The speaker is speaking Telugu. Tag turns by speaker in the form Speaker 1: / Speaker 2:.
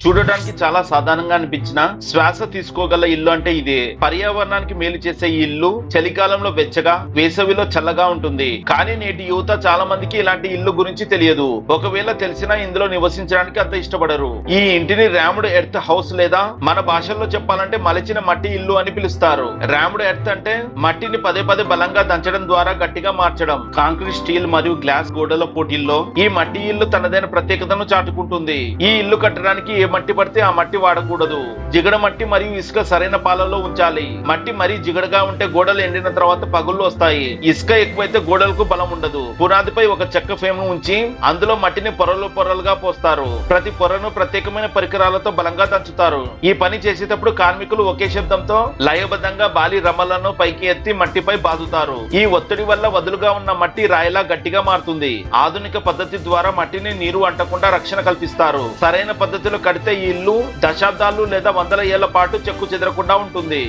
Speaker 1: చూడటానికి చాలా సాధారణంగా అనిపించిన శ్వాస తీసుకోగల ఇల్లు అంటే ఇదే. పర్యావరణానికి మేలు చేసే ఈ ఇల్లు చలికాలంలో వెచ్చగా, వేసవిలో చల్లగా ఉంటుంది. కానీ నేటి యువత చాలా మందికి ఇలాంటి ఇల్లు గురించి తెలియదు. ఒకవేళ తెలిసినా ఇందులో నివసించడానికి అంత ఇష్టపడరు. ఈ ఇంటిని రాముడు ఎర్త్ హౌస్ లేదా మన భాషల్లో చెప్పాలంటే మలిచిన మట్టి ఇల్లు అని పిలుస్తారు. రాముడు ఎర్త్ అంటే మట్టిని పదే పదే బలంగా దంచడం ద్వారా గట్టిగా మార్చడం. కాంక్రీట్, స్టీల్ మరియు గ్లాస్ గోడల పోటీల్లో ఈ మట్టి ఇల్లు తనదైన ప్రత్యేకతను చాటుకుంటుంది. ఈ ఇల్లు కట్టడానికి ఏ మట్టి పడితే ఆ మట్టి వాడకూడదు. జిగడ మట్టి మరియు ఇసుక సరైన పాలలో ఉంచాలి. మట్టి మరీ జిగడగా ఉంటే గోడలు ఎండిన తర్వాత పగుళ్ళు వస్తాయి. ఇసుక ఎక్కువైతే గోడలకు బలం ఉండదు. పునాదిపై ఒక చెక్క ఫ్రేమ్ ఉంచి అందులో మట్టిని పొరలు పొరలుగా పోస్తారు. ప్రతి పొరను ప్రత్యేకమైన పరికరాలతో బలంగా దంచుతారు. ఈ పని చేసేటప్పుడు కార్మికులు ఒకే శబ్దంతో లయబద్ధంగా బాలి రమ్మలను పైకి ఎత్తి మట్టిపై బాదుతారు. ఈ ఒత్తిడి వల్ల వదులుగా ఉన్న మట్టి రాయిలా గట్టిగా మారుతుంది. ఆధునిక పద్ధతి ద్వారా మట్టిని నీరు అంటకుండా రక్షణ కల్పిస్తారు. సరైన పద్ధతిలో కడితే ఈ ఇల్లు దశాబ్దాలు లేదా వందల ఏళ్ల పాటు చెక్కు చెదరకుండా ఉంటుంది.